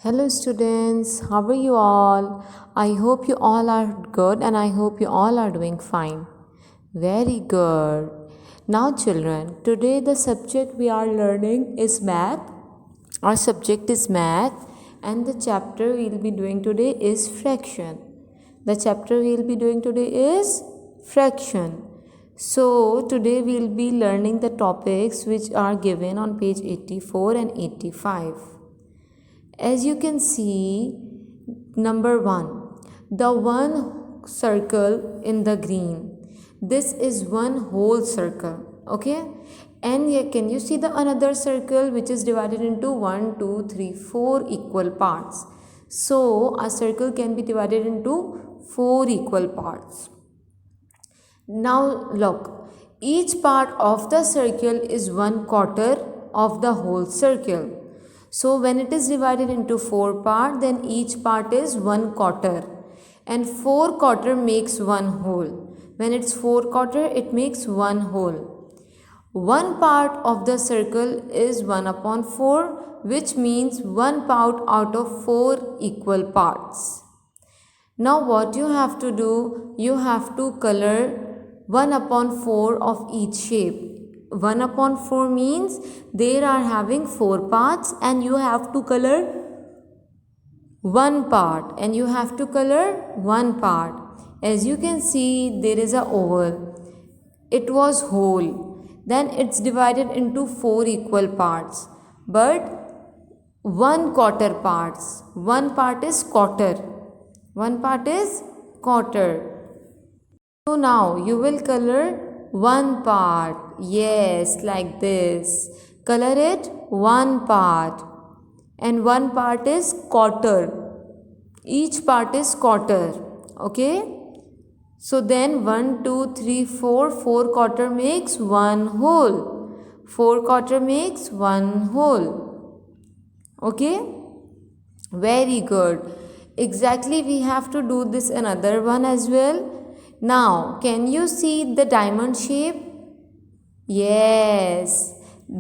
Hello students, how are you all? I hope you all are good and I hope you all are doing fine. Very good. Now children, today the subject we are learning is math. Our subject is math and the chapter we will be doing today is fraction. The chapter we will be doing today is fraction. So today we will be learning the topics which are given on page 84 and 85. As you can see, number 1, the one circle in the green, this is one whole circle, okay? And here can you see the another circle which is divided into 1 2 3 4 equal parts. So a circle can be divided into 4 equal parts. Now look, each part of the circle is 1/4 of the whole circle. So when it is divided into 4 parts, then each part is 1/4 and 4/4 makes one whole. When it's 4/4, it makes one whole. One part of the circle is 1/4, which means one part out of 4 equal parts. Now what you have to do, you have to color 1/4 of each shape. 1/4 means they are having 4 parts and you have to color one part and you have to color one part. As you can see, there is a oval. It was whole. Then it's divided into 4 equal parts. But 1/4 parts. One part is quarter. One part is quarter. So now you will color one part. Yes, like this. Color it one part. And one part is quarter. Each part is quarter. Okay? So then 1, 2, 3, 4. 4/4 makes one whole. 4/4 makes one whole. Okay? Very good. Exactly, we have to do this another one as well. Now, can you see the diamond shape? Yes,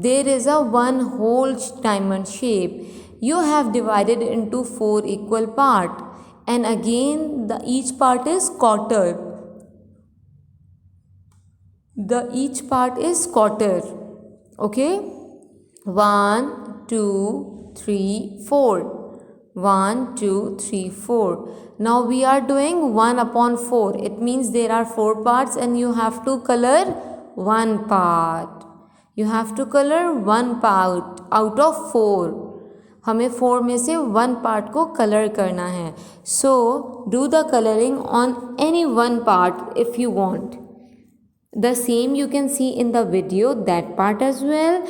there is a one whole diamond shape. You have divided into 4 equal parts and again each part is quarter. Each part is quarter. Okay? 1, 2, 3, 4. 1, 2, 3, 4. Now we are doing 1/4. It means there are 4 parts and you have to color one part. You have to color one part out of 4. हमें 4 में से one part को color करना है. So do the coloring on any one part if you want. The same you can see in the video, that part as well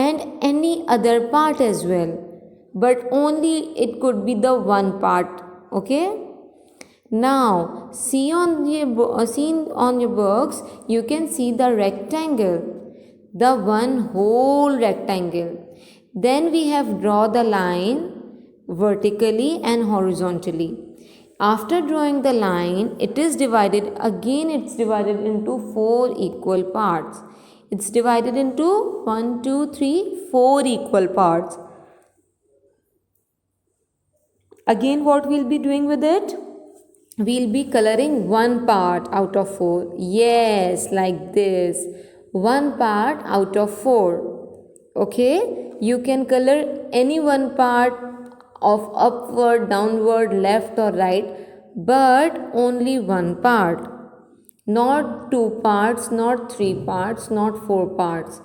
and any other part as well. But only it could be the one part. Okay? Now see on your box, you can see the rectangle, the one whole rectangle. Then we have draw the line vertically and horizontally. After drawing the line, it is divided into 4 equal parts. It's divided into 1, 2, 3, 4 equal parts. Again, what we'll be doing with it? We'll be coloring one part out of 4. Yes, like this. One part out of 4. Okay? You can color any one part of upward, downward, left or right, but only one part. Not 2 parts, not 3 parts, not 4 parts.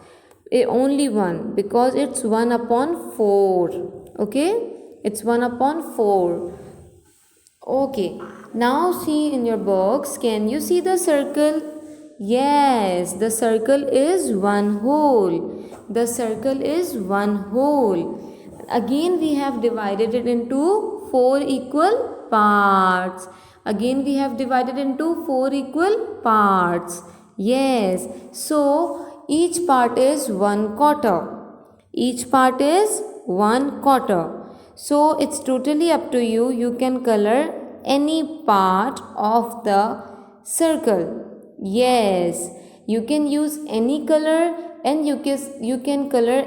Only one, because it's 1/4. Okay? It's 1/4. Okay. Now see in your box, can you see the circle? Yes, the circle is one whole. The circle is one whole. Again we have divided it into 4 equal parts. Again we have divided into 4 equal parts. Yes, so each part is 1/4. Each part is 1/4. So it's totally up to you. You can color any part of the circle. Yes, you can use any color and you can color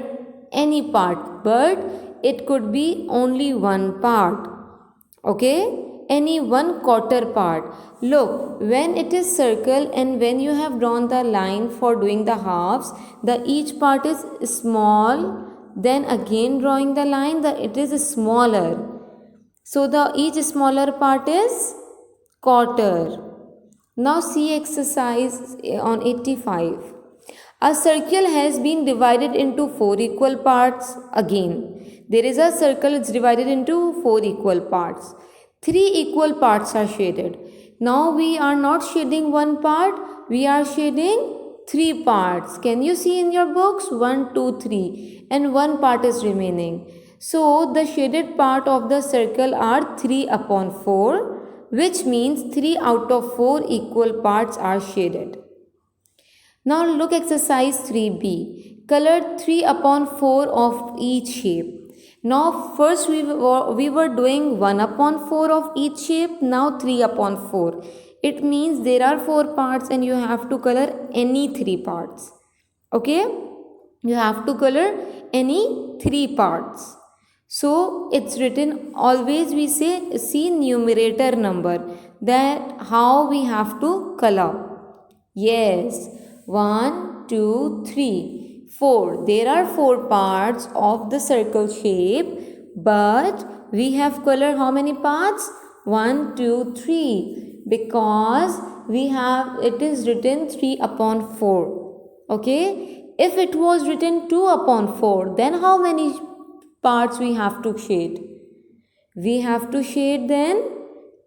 any part, but it could be only one part. Okay, any one quarter part. Look, when it is circle and when you have drawn the line for doing the halves, the each part is small. Then again drawing the line, it is smaller. So the each smaller part is quarter. Now see exercise on 85. A circle has been divided into 4 equal parts. Again, there is a circle, it's divided into 4 equal parts. 3 equal parts are shaded. Now we are not shading one part, we are shading 3 parts. Can you see in your books? 1, 2, 3, and one part is remaining. So the shaded part of the circle are 3 upon 4, which means 3 out of 4 equal parts are shaded. Now look exercise 3b. Color 3 upon 4 of each shape. Now first we were doing 1 upon 4 of each shape. Now 3 upon 4. It means there are 4 parts and you have to color any 3 parts. Okay? You have to color any 3 parts. So it's written, always we say see numerator number, that how we have to color. Yes, 1, 2, 3, 4. There are 4 parts of the circle shape, but we have colored how many parts? 1, 2, 3, because we have, it is written 3 upon 4. Okay, if it was written 2 upon 4, then how many parts we have to shade? We have to shade then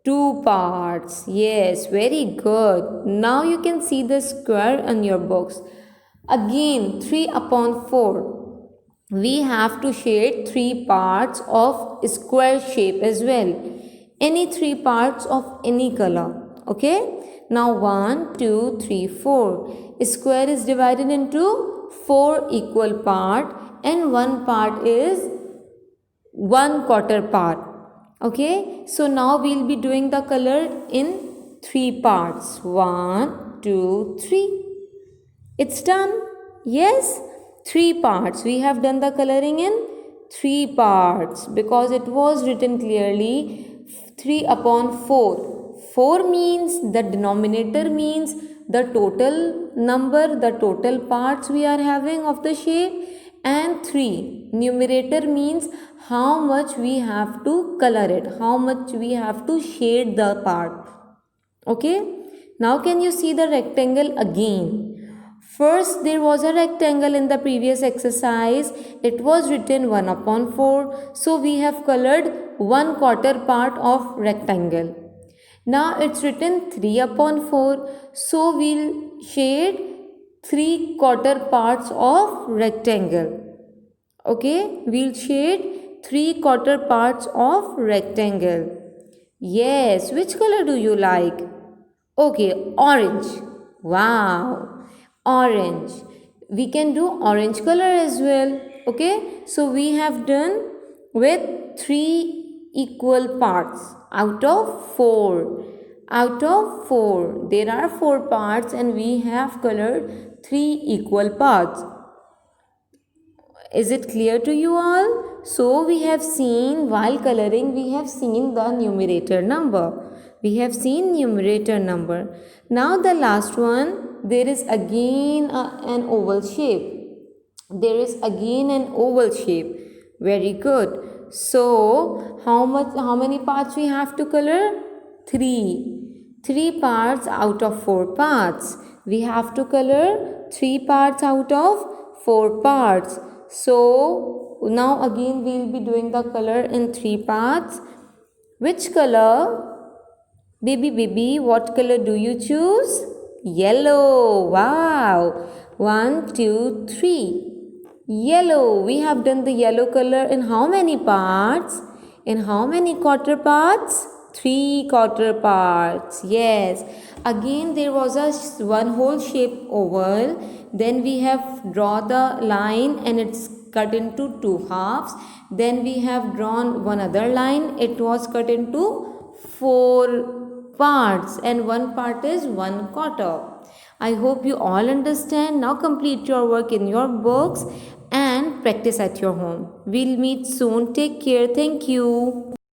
2 parts. Yes, very good. Now you can see the square on your books. Again 3 upon 4. We have to shade 3 parts of square shape as well. Any 3 parts of any color. Okay. Now 1, 2, 3, 4. Square is divided into 4 equal part and one part is 1 quarter part. Okay, so now we'll be doing the color in 3 parts. 1, 2, 3. It's done. Yes, 3 parts. We have done the coloring in 3 parts because it was written clearly 3 upon 4. 4 means the denominator means the total number, the total parts we are having of the shape, and 3 numerator means how much we have to color it, how much we have to shade the part. Okay, now can you see the rectangle again? First there was a rectangle in the previous exercise. It was written 1 upon 4, so we have colored 1 quarter part of rectangle. Now it's written 3 upon 4, so we'll shade 3 quarter parts of rectangle. Okay, we'll shade 3 quarter parts of rectangle. Yes, which color do you like? Okay, orange. Wow, orange. We can do orange color as well. Okay, so we have done with 3 equal parts out of 4. Out of 4, there are 4 parts and we have colored 3 equal parts. Is it clear to you all? So we have seen, while coloring, we have seen the numerator number. We have seen numerator number. Now the last one, there is again an oval shape. There is again an oval shape. Very good. So how many parts we have to color? 3. 3 parts out of 4 parts. We have to color 3 parts out of 4 parts. So now again we will be doing the color in 3 parts. Which color? Baby, what color do you choose? Yellow. Wow. 1, 2, 3. Yellow. We have done the yellow color in how many parts? In how many quarter parts? 3 quarter parts. Yes. Again there was a one whole shape oval. Then we have drawn the line and it's cut into 2 halves. Then we have drawn one other line. It was cut into 4 parts and one part is 1 quarter. I hope you all understand. Now complete your work in your books and practice at your home. We'll meet soon. Take care. Thank you.